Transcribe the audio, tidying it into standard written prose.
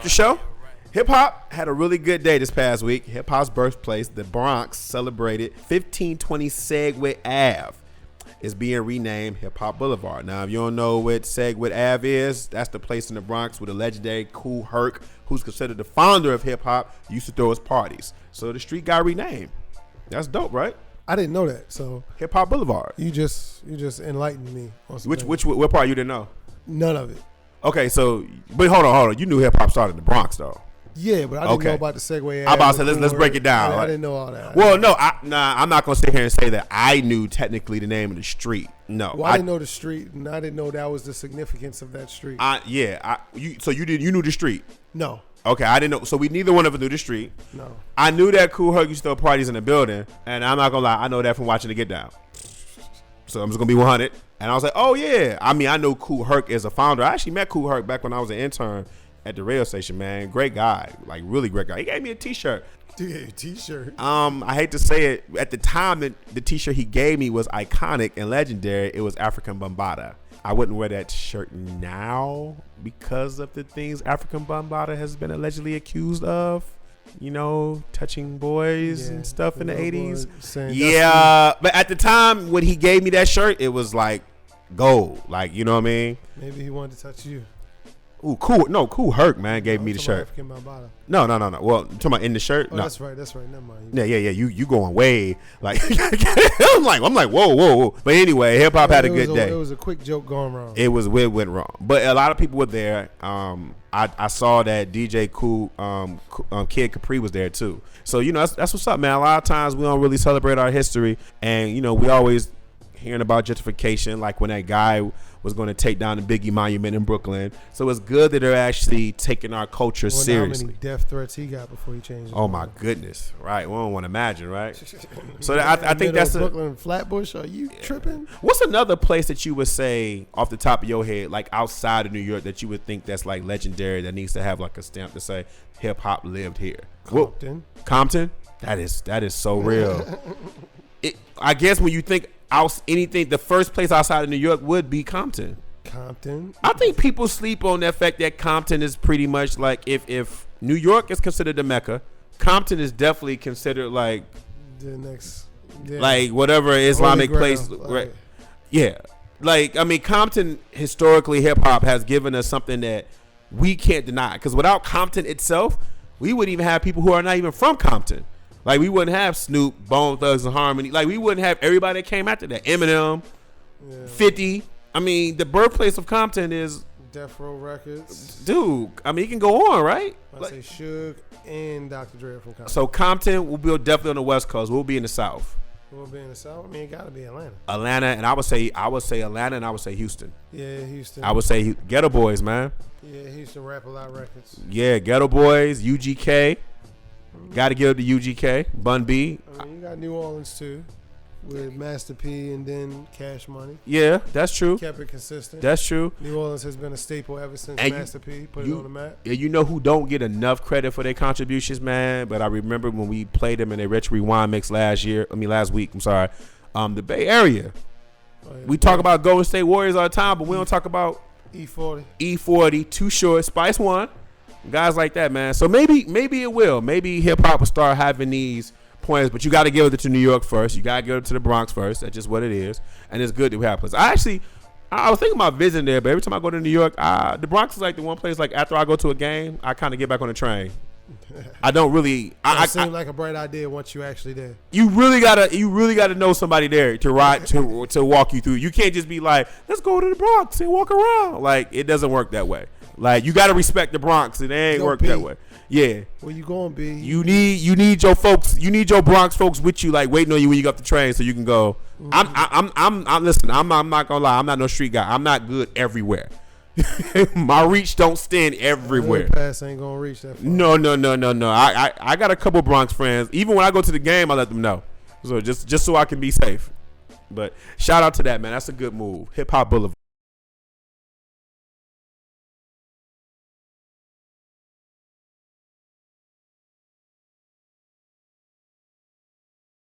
the show. Hip hop had a really good day this past week. Hip hop's birthplace, the Bronx, celebrated 1520 Segway Ave. Is being renamed Hip Hop Boulevard. Now, if you don't know what Segway Ave is, that's the place in the Bronx where the legendary Kool Herc, who's considered the founder of hip hop, used to throw his parties. So the street got renamed. That's dope, right? I didn't know that. So Hip Hop Boulevard. You just enlightened me. On What part you didn't know? None of it. Okay, so but hold on. You knew hip hop started in the Bronx though. Yeah, but I didn't know about the Segway. I'm about to say let's break it down. I didn't know all that. Well, no, I'm not gonna sit here and say that I knew technically the name of the street. No, I didn't know the street, and I didn't know that was the significance of that street. You knew the street? No. Okay, I didn't know. So we neither one of us knew the street. No. I knew that Kool Herc used to throw parties in the building, and I'm not gonna lie, I know that from watching The Get Down. So I'm just gonna be 100, and I was like, oh yeah. I mean, I know Kool Herc as a founder. I actually met Kool Herc back when I was an intern at the radio station, man. Great guy, like really great guy. He gave me a T-shirt. Dude, a T-shirt. I hate to say it. At the time, the T-shirt he gave me was iconic and legendary. It was Afrika Bambaataa. I wouldn't wear that shirt now because of the things Afrika Bambaataa has been allegedly accused of. You know, touching boys and stuff in the 80s. Yeah, but at the time when he gave me that shirt, it was like gold. Like, you know what I mean? Maybe he wanted to touch you. Ooh, Kool Herc, man, gave me the shirt. No. Well, talking about in the shirt. Oh, no. That's right. Never mind. Yeah. You going way like I'm like whoa. But anyway, hip hop had a good day. It was a quick joke going wrong. It went wrong, but a lot of people were there. I saw that DJ Kool, Kid Capri was there too. So you know that's what's up, man. A lot of times we don't really celebrate our history, and you know we always hearing about gentrification, like when that guy was going to take down the Biggie Monument in Brooklyn. So it's good that they're actually taking our culture seriously. How many death threats he got before he changed? Oh my goodness! Right, we don't want to imagine, right? So I think that's Brooklyn Flatbush. Are you tripping? What's another place that you would say off the top of your head, like outside of New York, that you would think that's like legendary, that needs to have like a stamp to say hip hop lived here? Compton. Compton. That is so real. I guess when you think anything, the first place outside of New York would be Compton. I think people sleep on that fact that Compton is pretty much like if New York is considered the Mecca, Compton is definitely considered like the next, like whatever Islamic place. Right? Yeah, like I mean, Compton historically hip hop has given us something that we can't deny. Because without Compton itself, we wouldn't even have people who are not even from Compton. Like, we wouldn't have Snoop, Bone Thugs and Harmony. Like, we wouldn't have everybody that came after that. Eminem, 50. I mean, the birthplace of Compton is Death Row Records. Dude, I mean, you can go on, right? I say Suge and Dr. Dre from Compton. So, Compton will be definitely on the West Coast. We'll be in the South. We'll be in the South? I mean, it got to be Atlanta. And I would say Atlanta, and I would say Houston. Yeah, Houston. I would say Ghetto Boys, man. Yeah, Houston Rap A Lot Records. Yeah, Ghetto Boys, UGK. Got to give it to UGK, Bun B. I mean, you got New Orleans too, with Master P and then Cash Money. Yeah, that's true. Kept it consistent. That's true. New Orleans has been a staple ever since Master P put it on the map. Yeah, you know who don't get enough credit for their contributions, man? But I remember when we played them in a Retro Rewind mix last week. I'm sorry. The Bay Area. Oh, yeah. We talk about Golden State Warriors all the time, but we don't talk about E40, Too Short, Spice One. Guys like that, man. So maybe it will. Maybe hip hop will start having these points, but you got to give it to New York first. You got to give it to the Bronx first. That's just what it is, and it's good to have places. I was thinking about visiting there, but every time I go to New York, the Bronx is like the one place. Like after I go to a game, I kind of get back on the train. I don't really. It seemed like a bright idea once you actually there. You really gotta know somebody there to ride to walk you through. You can't just be like, let's go to the Bronx and walk around. Like it doesn't work that way. Like you gotta respect the Bronx. It ain't work that way. Yeah. Where you going, B? You need your folks. You need your Bronx folks with you, like waiting on you when you get off the train, so you can go. I'm listen. I'm not gonna lie. I'm not no street guy. I'm not good everywhere. My reach don't stand everywhere. Pass ain't gonna reach that far. No. I got a couple Bronx friends. Even when I go to the game, I let them know. So just so I can be safe. But shout out to that, man. That's a good move. Hip Hop Boulevard.